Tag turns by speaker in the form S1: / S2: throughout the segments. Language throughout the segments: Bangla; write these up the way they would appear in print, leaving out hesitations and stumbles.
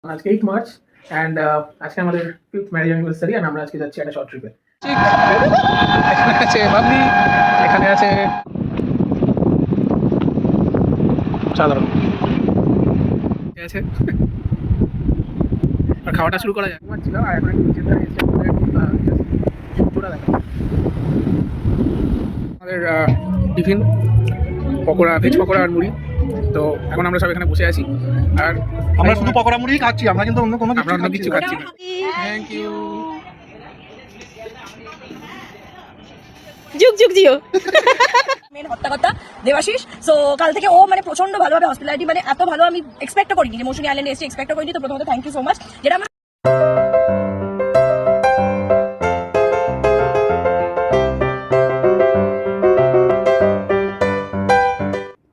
S1: আজকে 8 মার্চ অ্যান্ড আজকে আমাদের 5th ম্যারেজ অ্যানিভার্সারি অ্যান্ড আমরা আজকে যাচ্ছি একটা শর্ট ট্রিপে। এখানে আছে বাবলি, এখানে আছে সাধারণ আছে। আর খাওয়াটা শুরু করা যায় ছিল আর এখন একটু চিন্তা এসে সূর্যটা দেখা আমাদের টিফিন পকোড়া, ভেজ পকোড়া আর মুড়ি। তো এখন আমরা সব এখানে বসে আছি আর
S2: আমরা শুধু পকোড়া মুড়ি খাচ্ছি, আমরা কিন্তু অন্য কোনো
S1: আমরা অন্য কিছু খাচ্ছি না। Thank you.
S3: যুগ যুগ জিও মেন হত্যাকর্তা দেবাশিস। সো কাল থেকে ও মানে প্রচন্ড ভালোভাবে হসপিটালিটি, মানে এত ভালো আমি এক্সপেক্ট করিনি যে মৌসুমী আইল্যান্ডে এসে এক্সপেক্ট করিনি। তো প্রথমত থ্যাংক ইউ সো মাচ, যেটা আমরা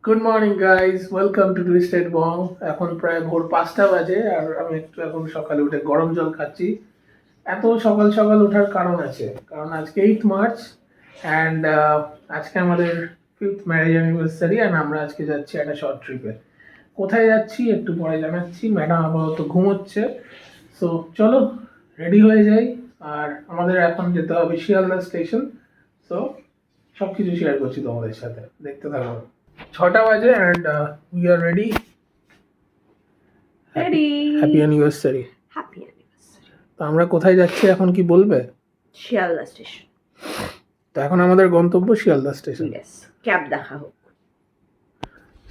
S1: good morning guys, welcome to twisted Bong. এখন প্রায় ভোর 5টা বাজে আর আমি একটু এখন সকালে উঠে গরম জল খাচ্ছি। এত সকাল সকাল ওঠার কারণ আছে, কারণ আজকে 8 মার্চ অ্যান্ড আজকে আমাদের 5th ম্যারেজ অ্যানিভার্সারি অ্যান্ড আমরা আজকে যাচ্ছি একটা শর্ট ট্রিপে। কোথায় যাচ্ছি একটু পরে জানাচ্ছি। ম্যাডাম আপাতত ঘুমোচ্ছে, সো চলো রেডি হয়ে যাই। আর আমাদের এখন যেতে হবে শিয়ালদা স্টেশন। সো সব কিছু শেয়ার করছি তোমাদের সাথে, দেখতে থাকো। 6টা বাজে and we are ready. Happy anniversary.
S3: Happy anniversary.
S1: তো আমরা কোথায় যাচ্ছি এখন কি বলবে?
S3: শিয়ালদা স্টেশন।
S1: তো এখন আমাদের গন্তব্য শিয়ালদা স্টেশন।
S3: ইয়েস, ক্যাব দেখা হোক।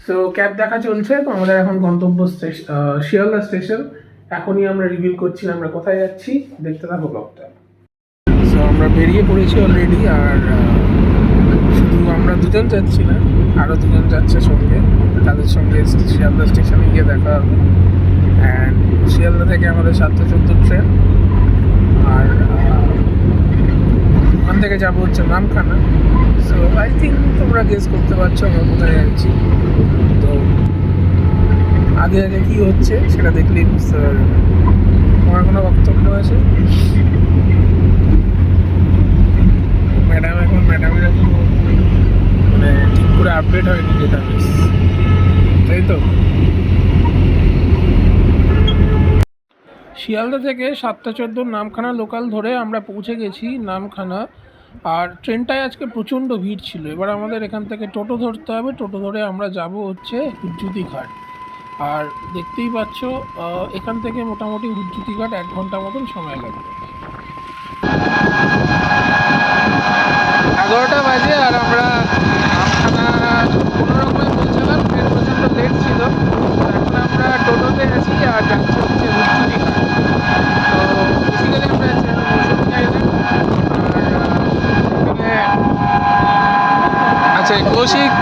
S1: সো ক্যাব দেখা চলছে। তো আমাদের এখন গন্তব্য শিয়ালদা স্টেশন। এখনই আমরা রিভিল করছি আমরা কোথায় যাচ্ছি, দেখতে থাকো ব্লগটা। সো আমরা বেরিয়ে পড়েছি অলরেডি আর শুধু আমরা দুজন যাচ্ছি না, আরও দুজন যাচ্ছে সঙ্গে। তাদের সঙ্গে শিয়ালদা স্টেশনে গিয়ে দেখা হবে। অ্যান্ড শিয়ালদা থেকে আমাদের 7:14 ট্রেন আর ওখান থেকে যাবো হচ্ছে নামখানা। সো আই থিঙ্ক তোমরা গেস করতে পারছো আমরা কোথায় যাচ্ছি। তো আগে আগে কী হচ্ছে সেটা দেখলেই বুঝতে পারবে। তোমার কোনো বক্তব্য আছে? ম্যাডামের এখন মানে ঠিক করে আপডেট হয়নি যেটা, তাই তো। শিয়ালদা থেকে 7:14 নামখানা লোকাল ধরে আমরা পৌঁছে গেছি নামখানা। আর ট্রেনটায় আজকে প্রচণ্ড ভিড় ছিল। এবার আমাদের এখান থেকে টোটো ধরতে হবে। টোটো ধরে আমরা যাব হচ্ছে হুজ্জুতি ঘাট। আর দেখতেই পাচ্ছ এখান থেকে মোটামুটি হুজ্জুতি ঘাট 1 ঘন্টা মতন সময় লাগবে। 11টা বাজে আর আমরা নামখানা কোনোরকমে পৌঁছালাম। ট্রেন প্রচণ্ড লেট ছিল। এখন আমরা টোটোতে আছি আর যাচ্ছি হচ্ছে হুজ্জুতি ঘাট। তো বেসিক্যালি আমরা যাচ্ছি মৌসুমী আইল্যান্ড। আর আছে কৌশিক,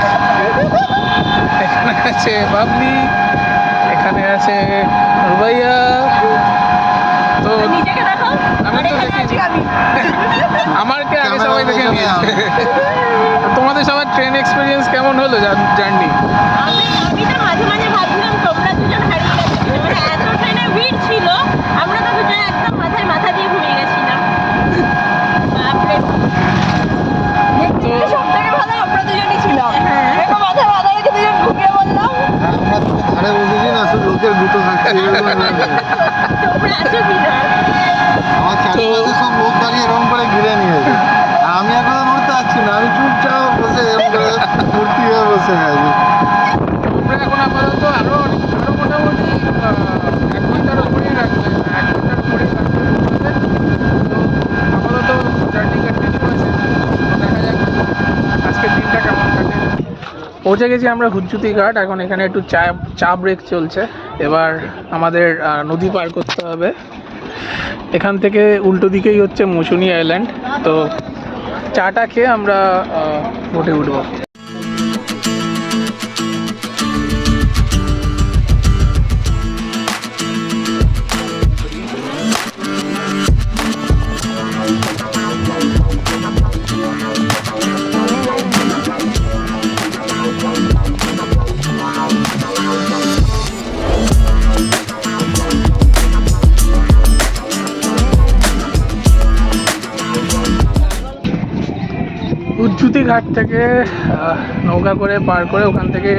S1: এখানে আছে বাবলি, এখানে আছে রুবাইয়া। তো
S3: নিজেকে দেখো,
S1: আমি তো দেখেছি, আমারকে আগে সবাই দেখে নিয়েছে। তোমাদের সবার ট্রেন এক্সপিরিয়েন্স কেমন হলো জার্নি?
S3: আমি তো মাঝে মাঝে ভাবছিলাম তোমরা দুজন হারিয়ে গেছো, মানে এত ট্রেনে ভিড় ছিল। আমরা তো দুজন একদম মাথায় মাথা দিয়ে ঘুমিয়ে গেছিলাম। বাপরে,
S1: তো
S3: সব থেকে ভালো আমরা দুজনই ছিলাম। দেখো মাথায় মাথা রেখে দুজন ঘুমিয়ে বললাম।
S2: আমরা তো ধারে বসেছি না, শুধু লোকের দুটো থাকছে।
S3: তোমরা আছো কি না?
S2: আমার চারপাশে সব লোক দাঁড়িয়ে এরকম করে ঘিরে নিয়েছে। আর আমি এখনো নড়তে পারছি না, আমি চুপচাপ বসে এরকম করে মূর্তি হয়ে বসে আছি।
S1: আমরা এখন আপাতত আরও মোটামুটি 1 ঘন্টার উপরেই রাখবে, 1 ঘন্টার উপরেই রাখবে। তো আপাতত জার্নি কন্টিনিউ আছে। তো দেখা যাক আজকের দিনটা কেমন কাটে। পৌঁছে গেছি আমরা হুজ্জুতি ঘাট। এখন এখানে একটু চা ব্রেক চলছে। এবার আমাদের নদী পার করতে হবে। এখান থেকে উল্টো দিকেই হচ্ছে মৌসুমী আইল্যান্ড। তো চাটা খেয়ে আমরা বোটে উঠবো। হুজ্জুতি ঘাট থেকে নৌকা করে পার করে ওখান থেকে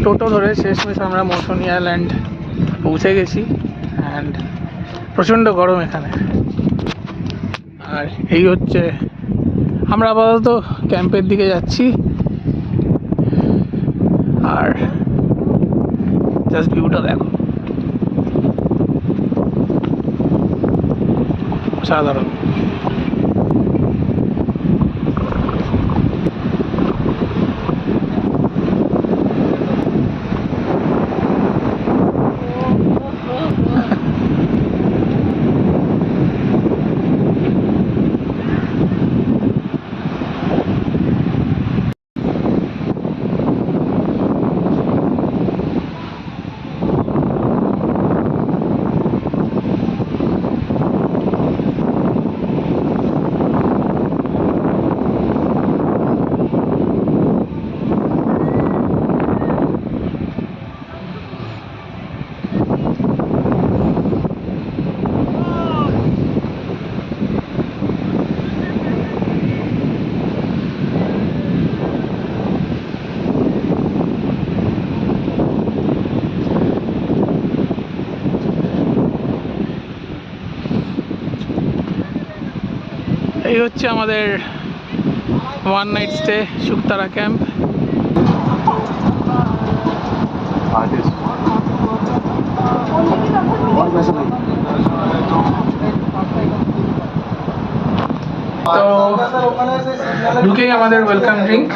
S1: টোটো ধরে শেষমেশ আমরা মৌসুমী আইল্যান্ড পৌঁছে গেছি। অ্যান্ড প্রচণ্ড গরম এখানে। আর এই হচ্ছে, আমরা আপাতত ক্যাম্পের দিকে যাচ্ছি। আর জাস্ট ভিউটা দেখো, সাধারণ। এই হচ্ছে আমাদের one night stay Shuktara camp. তো ঢুকেই আমাদের ওয়েলকাম ড্রিঙ্ক,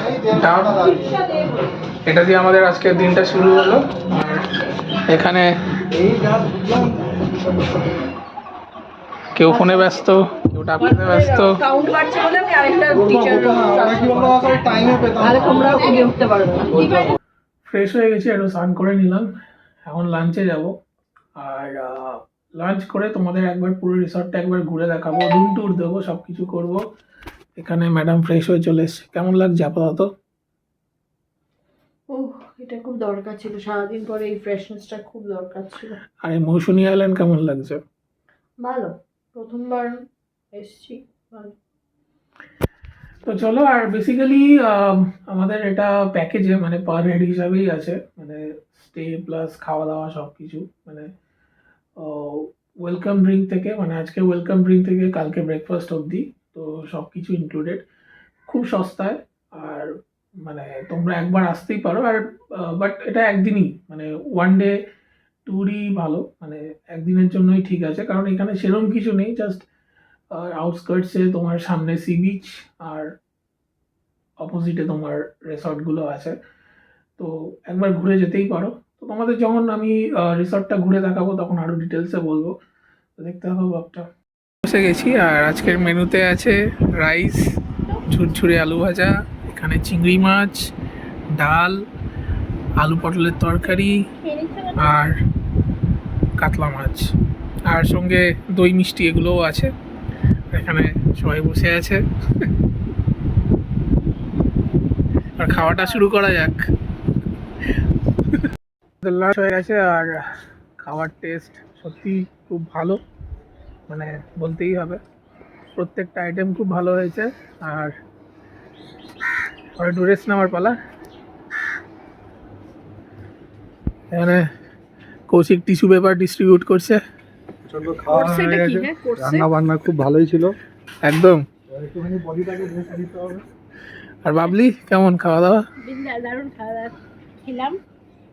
S1: এটা দিয়ে আমাদের আজকের দিনটা শুরু হলো। আর এখানে কেউ ফোনে ব্যস্ত, কেউ ডাকতে ব্যস্ত।
S3: কাউন্ট বাড়ছে বলে আমি আরেকটা টিচার তোমরা উঠে উঠতে পারবে না।
S1: ফ্রেশ হয়ে গেছি, একটু স্নান করে নিলাম, এখন লাঞ্চে যাব। আর লাঞ্চ করে তোমাদের একবার পুরো রিসর্টটা একবার ঘুরে দেখাবো, রুম ট্যুর দেবো, সব কিছু করবো। এখানে ম্যাডাম ফ্রেশ হয়ে চলে এসছে। কেমন লাগছে আপাতত?
S3: ও, এটা খুব দরকার ছিল, সারাদিন পরে এই ফ্রেশনেসটা খুব দরকার ছিল।
S1: আর এই মৌসুমী আইল্যান্ড কেমন লাগছে?
S3: ভালো, প্রথমবার এসছি, ভালো।
S1: তো চলো, আর বেসিক্যালি আমাদের এটা প্যাকেজে মানে পার হেড হিসাবেই আছে, মানে স্টে প্লাস খাওয়া দাওয়া সব কিছু, মানে ওয়েলকাম ড্রিঙ্ক থেকে, মানে আজকে ওয়েলকাম ড্রিঙ্ক থেকে কালকে ব্রেকফাস্ট অবধি, তো সব কিছু ইনক্লুডেড, খুব সস্তায়। আর মানে তোমরা একবার আসতেই পারো। আর বাট এটা একদিনই, মানে ওয়ান ডে ট্যুরই ভালো, মানে একদিনের জন্যই ঠিক আছে, কারণ এখানে সেরকম কিছু নেই, জাস্ট আউটস্কার্টসে তোমার সামনে সি বিচ আর অপোজিটে তোমার রিসর্টগুলো আছে, তো একবার ঘুরে যেতেই পারো। তো তোমাদের যখন আমি রিসর্টটা ঘুরে দেখাবো তখন আরও ডিটেলসে বলবো, তো দেখতে হবে ব্লগটা। বসে গেছি, আর আজকের মেনুতে আছে রাইস, ঝুরঝুরে আলু ভাজা, এখানে চিংড়ি মাছ, ডাল, আলু পটলের তরকারি আর কাতলা মাছ, আর সঙ্গে দই মিষ্টি এগুলোও আছে। এখানে সবাই বসে আছে, আর খাওয়াটা শুরু করা যাক। লাঞ্চ হয়ে গেছে, আর খাওয়ার টেস্ট সত্যি খুব ভালো, মানে বলতেই হবে, প্রত্যেকটা আইটেম খুব ভালো হয়েছে। আর একটু রেস্ট নেওয়ার পালা। এখানে কৌশিক টিস্যু পেপার ডিস্ট্রিবিউট করছে।
S2: রান্না বান্না খুব ভালোই ছিল
S1: একদম।
S2: একটুখানি বডিটাকে রেস্ট দিতে হবে।
S1: আর বাবলি, কেমন খাওয়া দাওয়া?
S3: দারুণ খাওয়া দাওয়া খেলাম,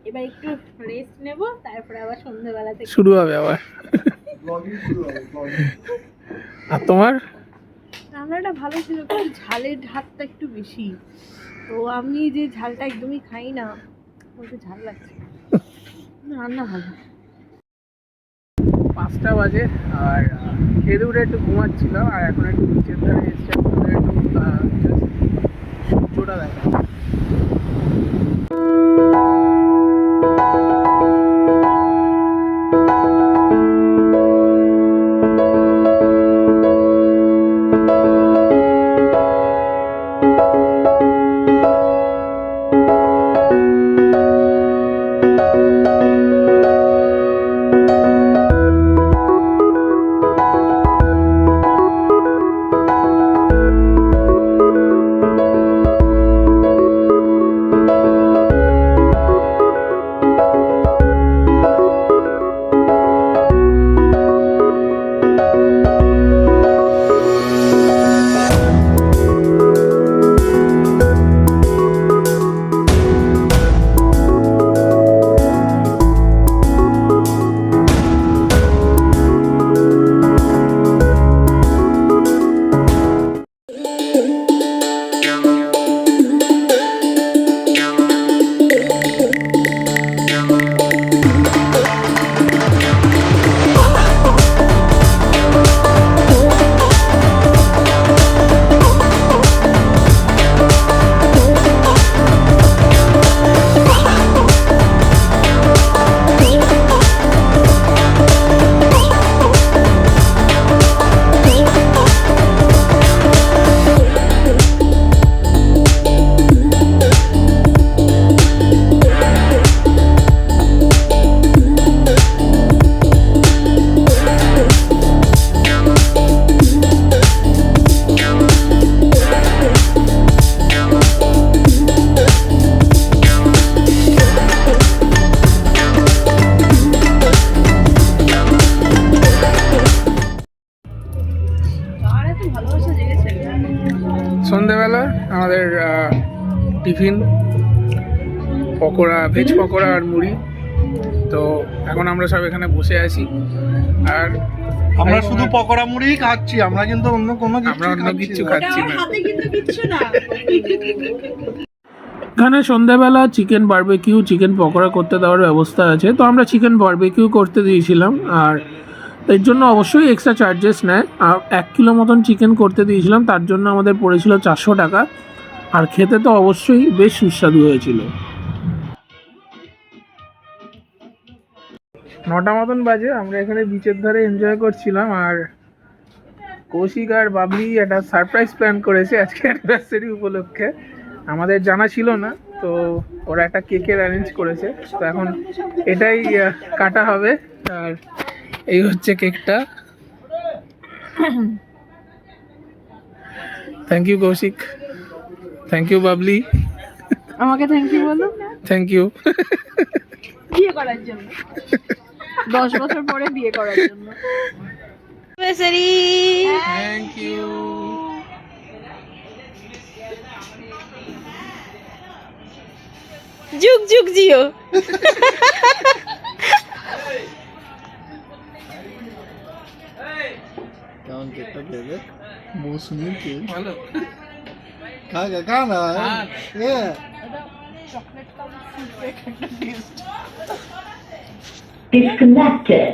S3: এবার একটু রেস্ট নেব, তারপরে আবার সন্ধ্যাবেলা থেকে
S1: শুরু হবে আবার। আর তোমার?
S3: রান্নাটা ভালো ছিল, কিন্তু ঝালের হাতটা একটু বেশি, তো আমি যে ঝালটা একদমই খাই না, একটু ঝাল লাগছে। রান্না ভালো।
S1: 5টা বাজে, আর খেয়ে উঠে একটু ঘুমাচ্ছিলাম, আর এখন একটু নিচের ধারে এসছে, একটু সূর্যটা দেখা। আমাদের টিফিন, পকোড়া, ভেজ পকোড়া আর মুড়ি। তো এখন আমরা সব এখানে বসে আছি, আর
S2: আমরা শুধু পকোড়া মুড়ি খাচ্ছি, আমরা কিন্তু অন্য কোনো
S1: আমরা অন্য কিচ্ছু
S3: ওটা
S1: খাচ্ছি
S3: আমার
S1: না।
S3: হাতে কিন্তু কিচ্ছু না।
S1: এখানে সন্ধ্যাবেলা চিকেন বারবিকিউ, চিকেন পকোড়া করতে দেওয়ার ব্যবস্থা আছে। তো আমরা চিকেন বারবিকিউ করতে দিয়েছিলাম, আর এর জন্য অবশ্যই এক্সট্রা চার্জেস নেয়। আর 1 কিলো মতন চিকেন করতে দিয়েছিলাম, তার জন্য আমাদের পড়েছিল 400 টাকা। আর খেতে তো অবশ্যই বেশ সুস্বাদু হয়েছিল। 9টা মতন বাজে, আমরা এখানে বিচের ধারে এনজয় করছিলাম। আর কৌশিক আর বাবলি একটা সারপ্রাইজ প্ল্যান করেছে আজকে অ্যানিভার্সারি উপলক্ষে, আমাদের জানা ছিল না। তো ওরা একটা কেকের অ্যারেঞ্জ করেছে, তো এখন এটাই কাটা হবে। আর এই হচ্ছে কেকটা। Thank you Kaushik, thank you Babli,
S3: আমাকে থ্যাংক ইউ বলো
S1: থ্যাংক ইউ।
S3: বিয়ে করার জন্য, 10 বছর পরে বিয়ে করার জন্য।
S1: Thank you.
S3: যুগ যুগ জিও।
S2: কেমন কেকটা খেয়ে মৌসুমি কেক,
S1: ভালো।
S2: খা না এ
S4: Disconnected.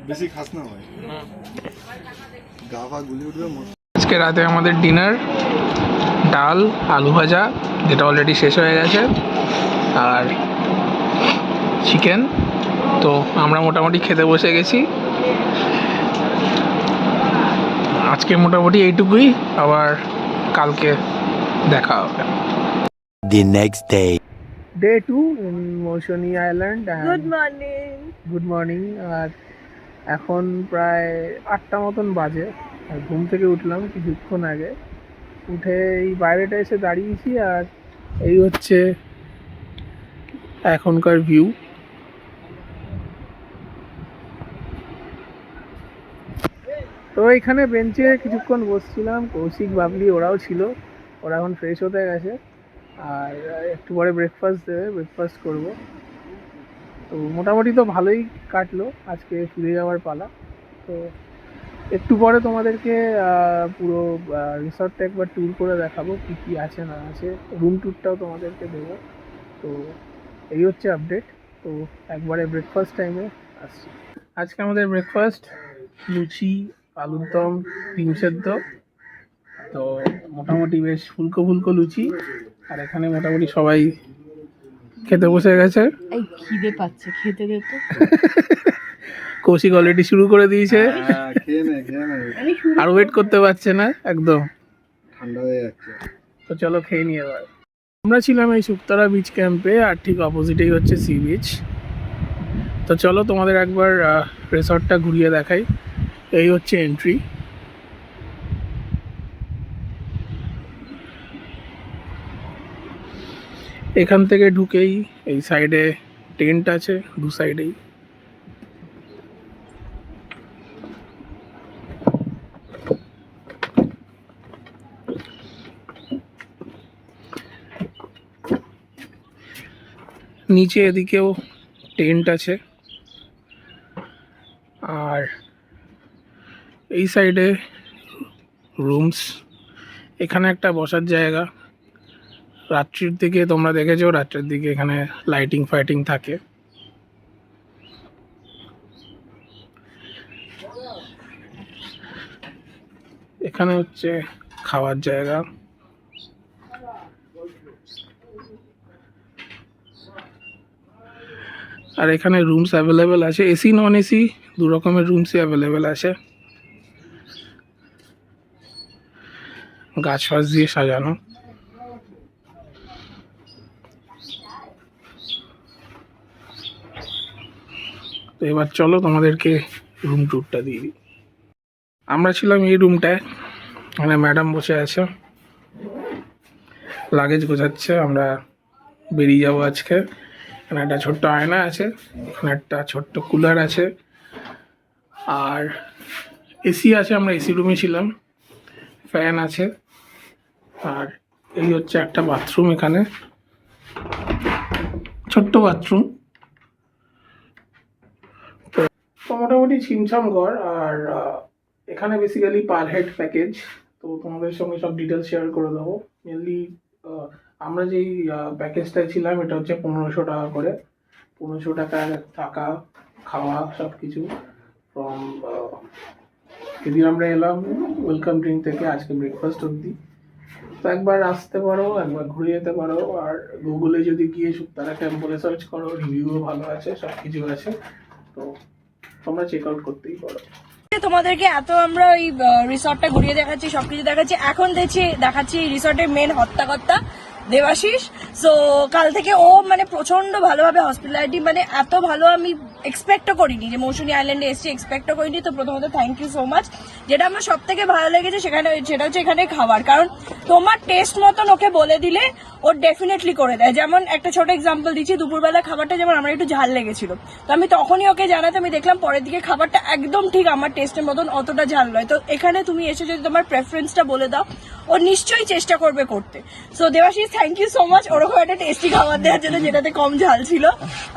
S2: বেশি খাস না ভাই, গা ফা গুলি উঠবে।
S1: আজকে রাতে আমাদের ডিনার ডাল, আলু ভাজা, যেটা অলরেডি শেষ হয়ে গেছে, আর চিকেন। তো আমরা মোটামুটি খেতে বসে গেছি। আজকে মোটামুটি এইটুকুই, আবার কালকে দেখা হবে।
S5: The next day.
S1: Day 2 in Mousuni island.
S3: Good morning.
S1: Good morning. আর এখন প্রায় 8টা মতন বাজে, আর ঘুম থেকে উঠলাম কিছুক্ষণ আগে। উঠে এই বাইরেটা এসে দাঁড়িয়েছি, আর এই হচ্ছে এখনকার ভিউ। তো এখানে বেঞ্চে কিছুক্ষণ বসছিলাম, কৌশিক বাবলি ওরাও ছিল। ওরা এখন ফ্রেশ হতে গেছে, আর একটু পরে ব্রেকফাস্ট দেবে, ব্রেকফাস্ট করব। তো মোটামুটি তো ভালোই কাটলো, আজকে ফিরে যাওয়ার পালা। তো একটু পরে তোমাদেরকে পুরো রিসর্টটা একবার ট্যুর করে দেখাবো, কী কী আছে না আছে, রুম ট্যুরটাও তোমাদেরকে দেবো। তো এই হচ্ছে আপডেট। তো একবারে ব্রেকফাস্ট টাইমে আসছি। আজকে আমাদের ব্রেকফাস্ট লুচি, আলুর দম, ডিম সেদ্ধ। তো মোটামুটি বেশ ফুলকো ফুলকো লুচি, আর এখানে মোটামুটি সবাই খেতে বসে গেছে।
S3: এই খিদে পাচ্ছে, খেতে দে তো।
S1: কৌশিক অলরেডি শুরু করে দিয়েছে,
S2: খেয়ে নে
S1: আর ওয়েট করতে পারছে না একদম,
S2: ঠান্ডা হয়ে যাচ্ছে।
S1: তো চলো খেয়ে নিয়ে এবার। আমরা ছিলাম এই শুকতারা বিচ ক্যাম্পে, আর ঠিক অপোজিটেই হচ্ছে সি বিচ। তো চলো তোমাদের একবার রিসর্টটা ঘুরিয়ে দেখাই। এই হচ্ছে এন্ট্রি। এখান থেকে ঢুকেই এই সাইডে টেন্ট আছে, দু সাইডেই। নিচে এদিকেও টেন্ট আছে, আর এই সাইডে রুমস। এখানে একটা বসার জায়গা। রাত্রির দিকে তোমরা দেখেছো, রাত্রের দিকে এখানে লাইটিং ফাইটিং থাকে। এখানে হচ্ছে খাওয়ার জায়গা। আর এখানে রুমস অ্যাভেলেবেল আছে, এসি নন এসি দু রকমের রুমসই অ্যাভেলেবেল আছে। গাছ ফাছ দিয়ে সাজানো। তো এবার চলো তোমাদেরকে রুম ট্যুরটা দিয়ে দিই। আমরা ছিলাম এই রুমটায়, এখানে ম্যাডাম বসে আছে, লাগেজ গোছাচ্ছে। আমরা বেরিয়ে যাবো আজকে। এখানে একটা ছোট্ট আয়না আছে, এখানে একটা ছোট্ট কুলার আছে, আর এসি আছে, আমরা এসি রুমে ছিলাম, ফ্যান আছে। আর এই হচ্ছে একটা বাথরুম, এখানে ছোট্ট বাথরুম। তো মোটামুটি ছিমছাম ঘর। আর এখানে বেসিক্যালি পার হেড প্যাকেজ, তো তোমাদের সঙ্গে সব ডিটেলস শেয়ার করে দেবো। মেনলি আমরা যেই প্যাকেজটায় ছিলাম এটা হচ্ছে 1500 টাকা করে। 1500 টাকার থাকা খাওয়া সব কিছু ফ্রম যদি আমরা এলাম ওয়েলকাম ড্রিঙ্ক থেকে আজকে ব্রেকফাস্ট অবধি। তো একবার আসতে পারো, একবার ঘুরে যেতে পারো। আর গুগলে যদি গিয়ে শুক্তারা ক্যাম্প বলে সার্চ করো, রিভিউও ভালো আছে, সব কিছু আছে, তো তোমরা চেক আউট করতেই পারো।
S3: তোমাদেরকে এত আমরা ওই রিসর্টটা ঘুরিয়ে দেখাচ্ছি, সবকিছু দেখাচ্ছি। এখন দেখাচ্ছি রিসর্টের মেন হত্যাকর্তা দেবাশিস। সো কাল থেকে ও মানে প্রচন্ড ভালোভাবে হসপিটালিটি, মানে এত ভালো আমি এক্সপেক্টও করিনি যে মৌসুমী আইল্যান্ডে এসছি, এক্সপেক্টও করিনি। তো প্রথমত থ্যাংক ইউ সো মাচ। যেটা আমার সব থেকে ভালো লেগেছে সেটা হচ্ছে এখানে খাবার। কারণ তোমার টেস্ট মতন ওকে বলে দিলে ও ডেফিনেটলি করে দেয়। যেমন একটা ছোট এক্সাম্পল দিচ্ছি, দুপুরবেলা খাবারটা যেমন আমার একটু ঝাল লেগেছিল, তো আমি তখনই ওকে জানাতে আমি দেখলাম পরের দিকে খাবারটা একদম ঠিক আমার টেস্টের মতন, অতটা ঝাল নয়। তো এখানে তুমি এসে যদি তোমার প্রেফারেন্সটা বলে দাও, ও নিশ্চয়ই চেষ্টা করবে করতে। So Debashis thank you so much ওরকম একটা টেস্টি খাবার দেওয়ার জন্য যেটাতে কম ঝাল ছিল।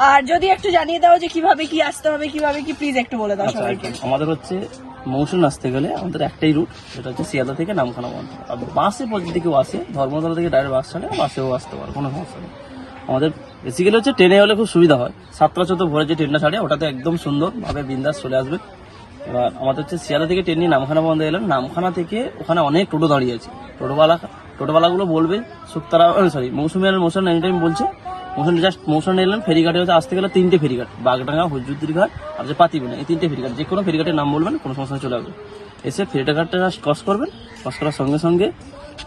S3: আর যদি একটু জানিয়ে দাও যে কিভাবে কি আসতে হবে, কিভাবে কি, প্লিজ একটু বলে দাও সবাইকে।
S4: আমাদের হচ্ছে মৌসুম আসতে গেলে আমাদের একটাই রুট, সেটা হচ্ছে শিয়ালদা থেকে নামখানা পর্যন্ত। আর বাসে যদি কেউ আসে, ধর্মতলা থেকে ডাইরেক্ট বাস ছাড়ে, বাসেও আসতে পারে, কোনো সমস্যা নেই। আমাদের বেসিক্যালি হচ্ছে ট্রেনে হলে খুব সুবিধা হয়। 7টা-14 ভোরে যে ট্রেনটা ছাড়ে ওটাতে একদম সুন্দরভাবে বিন্দাস চলে আসবে। এবার আমাদের হচ্ছে শিয়ালদা থেকে ট্রেন নিয়ে নামখানা পর্যন্ত এলাম। নামখানা থেকে ওখানে অনেক টোটো দাঁড়িয়ে আছে। টোটোওয়ালাগুলো বলবে শুক্তারা মৌসুমী এনি টাইম বলছে মৌসুমী এলেন ফেরিঘাটে হচ্ছে আসতে গেলে 3টে ফেরিঘাট, বাগডাঙ্গা, হজরুদ্দির ঘাট আর যে পাতিবনা, এই 3টে ফেরিঘাট। যে কোনো ফেরিঘাটের নাম বলবেন, কোনো সমস্যা চলে আসবে। এসে ফেরিঘাটটা ক্রস করবেন, ক্রস করার সঙ্গে সঙ্গে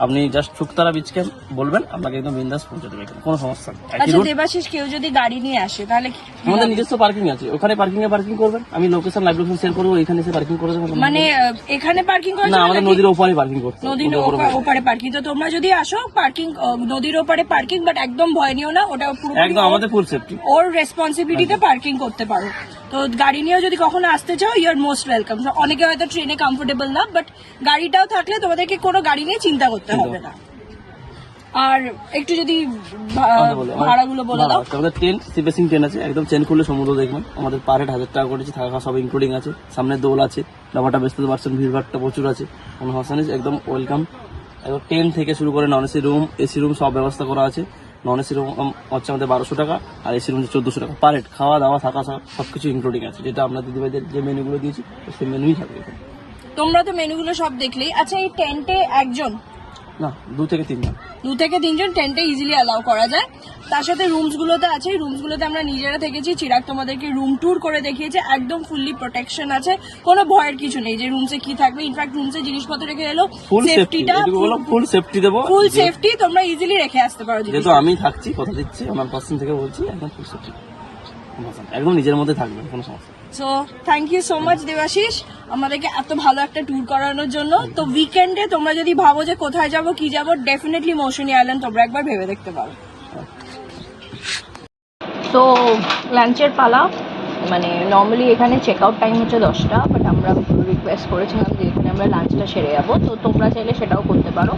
S4: আপনি জাস্ট শুক্তারা বিচ ক্যাম্প বলবেন, আপনাকে একদম বিন্দাস পৌঁছে দেবে, কোনো সমস্যা নেই।
S3: আচ্ছা দেবাশিস, কেউ যদি গাড়ি নিয়ে আসে তাহলে
S4: আমাদের নিজস্ব পার্কিং আছে, ওখানে পার্কিং করবেন। আমি লোকেশন লাইভ লোকেশন শেয়ার করবো, এখানে এসে পার্কিং করে দেবেন।
S3: মানে এখানে পার্কিং করা
S4: না, আমাদের নদীর ওপারে পার্কিং করতে হবে।
S3: নদীর ওপারে পার্কিং। তো তোমরা যদি আসো পার্কিং, নদীর ওপারে পার্কিং, বাট একদম ভয় নিও না, ওটা পুরো
S4: একদম আমাদের ফুল সেফটি,
S3: ওর রেসপন্সিবিলিটিতে পার্কিং করতে পারো। তো গাড়ি নিয়েও যদি কখনো আসতে চাও, ইউ আর মোস্ট ওয়েলকাম। অনেকে হয়তো ট্রেনে কমফোর্টেবল না, বাট গাড়িটাও থাকলে তোমাদেরকে কোনো গাড়ি নিয়ে চিন্তা করতে হবে না। আর একটু যদি ভাড়াগুলো বলে দাও।
S4: আমাদের ট্রেন সিপেসিং ট্রেন আছে, একদম চেন খুললে সমুদ্র দেখবেন। আমাদের পার হেড 1000 টাকা করেছে, থাকা সব ইনক্লুডিং আছে। সামনে দোল আছে, ব্যাপারটা বেচতে পারছেন, ভিড়ভাড়টা প্রচুর আছে, কোনো সমস্যা নেই, একদম ওয়েলকাম। একদম ট্রেন থেকে শুরু করে non AC room, AC room সব ব্যবস্থা করা আছে। নন এসি রুম হচ্ছে আমাদের 1200 টাকা, আর এসি রুম 1400 টাকা পার হেড। খাওয়া দাওয়া থাকা সবকিছু ইনক্লুডিং আছে, যেটা আমরা দিদিভাইদের যে মেনুগুলো দিয়েছি সেই মেনুই থাকবে।
S3: তোমরা তো মেনুগুলো সব দেখলেই। আচ্ছা, এই টেন্টে একজন
S4: না 2 থেকে 3 জন,
S3: 2 থেকে 3 জন টেন্টে ইজিলি অ্যালাউ করা যায়। তার সাথে রুমসগুলোতে আছে, রুমসগুলোতে আমরা নিজেরা থেকেছি, চিরাগ তোমাদেরকে রুম ট্যুর করে দেখিয়েছে, একদম ফুললি প্রোটেকশন আছে, কোনো ভয়ের কিছু নেই যে রুমসে কি থাকবে। ইনফ্যাক্ট রুমসে জিনিসপত্র রেখে এলো,
S4: ফুল সেফটি, ফুল সেফটি দেবো,
S3: ফুল সেফটি, তোমরা ইজিলি রেখে আসতে পারো।
S4: যেহেতু আমি থাকছি, কথা দিচ্ছি, আমার পার্সন থেকে বলছি, একদম ফুল সেফটি, একদম নিজের মধ্যে থাকবেন, কোনো সমস্যা।
S3: So thank you so much Debashis আমাদেরকে এত ভালো একটা ট্যুর করানোর জন্য। তো উইকেন্ডে তোমরা যদি ভাবো যে কোথায় যাব কি যাব, ডেফিনেটলি মৌসুমী আইল্যান্ড তোমরা একবার ভেবে দেখতে পারো। তো লাঞ্চের পালা, মানে নর্মালি এখানে চেক আউট টাইম হচ্ছে 10টা, বাট আমরা রিকোয়েস্ট করেছিলাম যে এখানে আমরা লাঞ্চটা সেরে যাবো। তো তোমরা চাইলে সেটাও করতে পারো,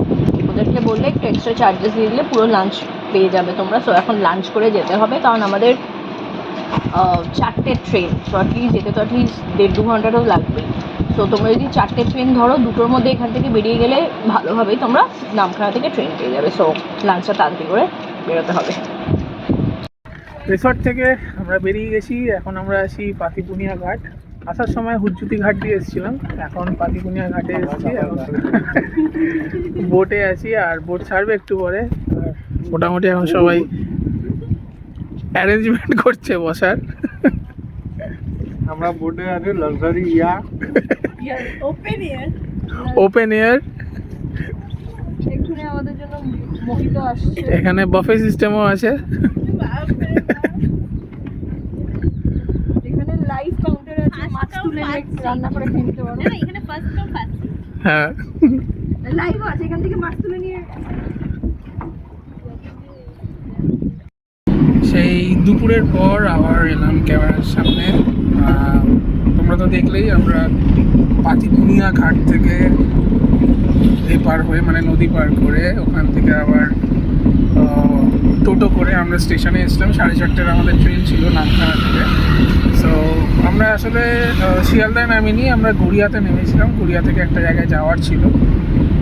S3: ওদেরকে বললে একটু এক্সট্রা চার্জেস দিয়ে দিলে পুরো লাঞ্চ পেয়ে যাবে তোমরা। সো এখন লাঞ্চ করে যেতে হবে, কারণ আমাদের 4টে ট্রেন, সো অ্যাটলিস্ট যেতে তো অ্যাটলিস্ট 1.5-2 ঘন্টারও লাগবে। সো তোমরা যদি 4টে ট্রেন ধরো, 2টোর মধ্যে এখান থেকে বেরিয়ে গেলে ভালোভাবেই তোমরা নামখানা থেকে ট্রেন পেয়ে যাবে। সো লাঞ্চটা তাড়াতাড়ি করে বেরোতে হবে।
S1: রিসর্ট থেকে আমরা বেরিয়ে গেছি, এখন আমরা আছি পাতিপুনিয়া ঘাট। আসার সময় হুজ্জুতি ঘাট দিয়ে এসেছিলাম, এখন পাতিপুনিয়া ঘাটে এসেছি, এখন বোটে আছি। আর বোট ছাড়বে একটু পরে। আর মোটামুটি এখন সবাই অ্যারেঞ্জমেন্ট করছে বসার।
S2: আমরা বোটে আছি, লাক্সারি
S1: ওপেন এয়ার।
S3: এখানে আমাদের জন্য মোহিতো আসছে,
S1: এখানে বাফে সিস্টেমও আছে।
S3: এখানে লাইভ কাউন্টার আছে, মাছ তুলে রান্না করে খেয়ে নিতে পারো। এখানে ফার্স্ট কাম ফার্স্ট,
S1: হ্যাঁ
S3: লাইভও আছে, এখান থেকে মাছ তুলে নিয়ে
S1: সেই দুপুরের পর আবার এলাম ক্যামেরার সামনে। তোমরা তো দেখলেই আমরা পাতিপুনিয়া ঘাট থেকে এপার হয়ে মানে নদী পার করে ওখান থেকে আবার টোটো করে আমরা স্টেশনে এসলাম। 4:30টার আমাদের ট্রেন ছিল নামখানা থেকে। সো আমরা আসলে শিয়ালদায় নামিনি, আমরা গড়িয়াতে নেমেছিলাম। গড়িয়া থেকে একটা জায়গায় যাওয়ার ছিল,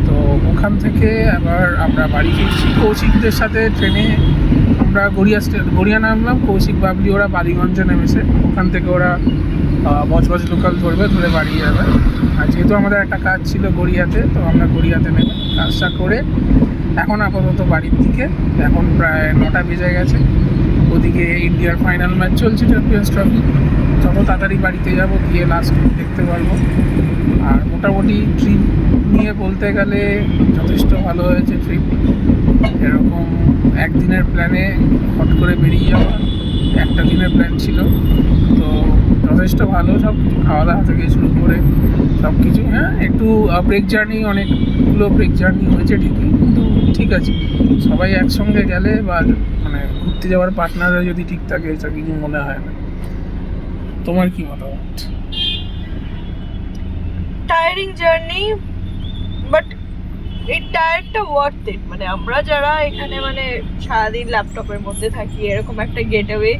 S1: তো ওখান থেকে আবার আমরা বাড়ি ফিরছি। কৌশিকদের সাথে ট্রেনে আমরা গড়িয়া নামলাম। কৌশিক বাবলি ওরা বালিগঞ্জে নেমেছে, ওখান থেকে ওরা বজবজ লোকাল ধরবে, ধরে বাড়ি যাবে। আর যেহেতু আমাদের একটা কাজ ছিল গড়িয়াতে, তো আমরা গড়িয়াতে নেমে কাজটা করে এখন আপাতত বাড়ির দিকে। এখন প্রায় 9টা বেজে গেছে। ওদিকে ইন্ডিয়ার ফাইনাল ম্যাচ চলছে চ্যাম্পিয়ন্স ট্রফি। যত তাড়াতাড়ি বাড়িতে যাব, গিয়ে লাস্ট দেখতে পারবো। আর মোটামুটি ট্রিপ নিয়ে বলতে গেলে যথেষ্ট ভালো হয়েছে ট্রিপ। এরকম একদিনের প্ল্যানে হট করে বেরিয়ে যাওয়া, একটা দিনের প্ল্যান ছিল, তো যথেষ্ট ভালো। সব খাওয়া দাওয়া থেকে শুরু করে সব কিছু। হ্যাঁ, একটু ব্রেক জার্নি, অনেকগুলো ব্রেক জার্নি হয়েছে ঠিকই, কিন্তু ঠিক আছে। সবাই একসঙ্গে গেলে বা মানে ঘুরতে যাওয়ার পার্টনাররা যদি ঠিক থাকে, এটা কিছু মনে হয় না। তোমার কি মতামত?
S3: টায়ারিং জার্নি, বাট এই টায়ারটা ওয়ার্থ ইট। মানে আমরা যারা এখানে মানে সারাদিন ল্যাপটপের মধ্যে থাকি, এরকম একটা গেটওয়ে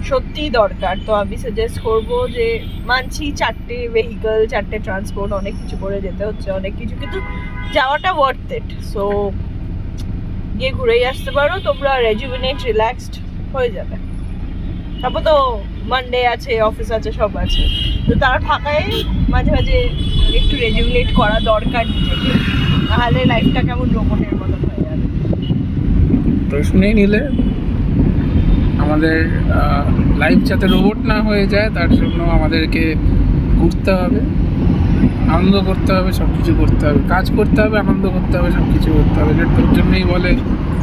S3: সত্যিই দরকার। তো আমি সাজেস্ট করবো যে, মানছি 4টে ভেহিকল, 4টে ট্রান্সপোর্ট, অনেক কিছু করে যেতে হচ্ছে, অনেক কিছু, কিন্তু যাওয়াটা ওয়ার্থ ইট। সো গিয়ে ঘুরেই আসতে পারো তোমরা, রেজুভিনেট, রিল্যাক্সড হয়ে যাবে। তারপর তো মানডে আছে, অফিস আছে, সব আছে, তো তারা ফাঁকায় মাঝে মাঝে একটু রেজুভিনেট করা দরকার নিজেকে, নাহলে লাইফটা কেমন রোবটের মতো হয়ে যাবে।
S1: তো শুনেই নিলে, আমাদের লাইফ যাতে রোবট না হয়ে যায় তার জন্য আমাদেরকে ঘুরতে হবে, আনন্দ করতে হবে, সব কিছু করতে হবে, কাজ করতে হবে, আনন্দ করতে হবে, সব কিছু করতে হবে। তোর জন্যই বলে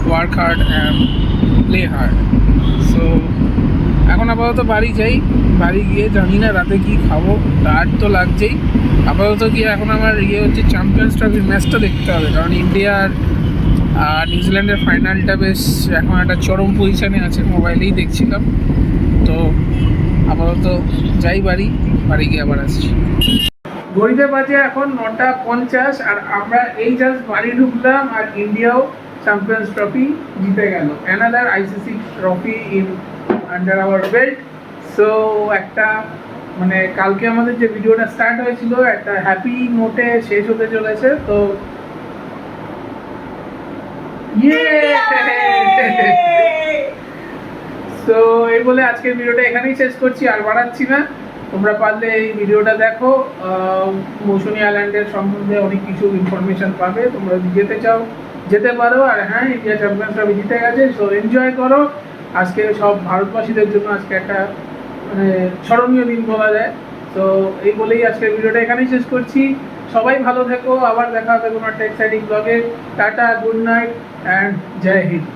S1: work hard and play hard. So এখন আপাতত বাড়ি যাই। বাড়ি গিয়ে জানি না রাতে কি খাবো, তার তো লাগছেই। আপাতত গিয়ে এখন আমার হচ্ছে চ্যাম্পিয়ন্স ট্রফির ম্যাচটা দেখতে হবে, কারণ ইন্ডিয়ার আর নিউজিল্যান্ডের ফাইনালটা বেশ এখন একটা চরম পজিশনে আছে, মোবাইলেই দেখছিলাম। তো আপাতত যাই বাড়ি গিয়ে আবার আসছি। ঘড়িতে বাজে এখন 9:50, আর আমরা এই জাস্ট বাড়ি ঢুকলাম, আর ইন্ডিয়াও চ্যাম্পিয়ন্স ট্রফি জিতে গেল। Another ICC trophy in under hour belt. So একটা মানে কালকে আমাদের যে ভিডিওটা স্টার্ট হয়েছিল একটা হ্যাপি নোটে শেষ হতে চলেছে। তো তো এই বলে আজকের ভিডিওটা এখানেই শেষ করছি, আর বাড়াচ্ছি না। তোমরা পারলে এই ভিডিওটা দেখো, মৌসুমী আইল্যান্ডের সম্বন্ধে অনেক কিছু ইনফরমেশন পাবে। তোমরা যদি যেতে চাও যেতে পারো। আর হ্যাঁ, ইন্ডিয়া চ্যাম্পিয়ন্স ট্রফি জিতে গেছে, সো এনজয় করো। আজকে সব ভারতবাসীদের জন্য আজকে একটা মানে স্মরণীয় দিন বলা যায়। তো এই বলেই আজকের ভিডিওটা এখানেই শেষ করছি। সবাই ভালো থেকো, আবার দেখা হবে কোনো একটা এক্সাইটিং ব্লগে। টাটা, গুড নাইট অ্যান্ড জয় হিন্দ।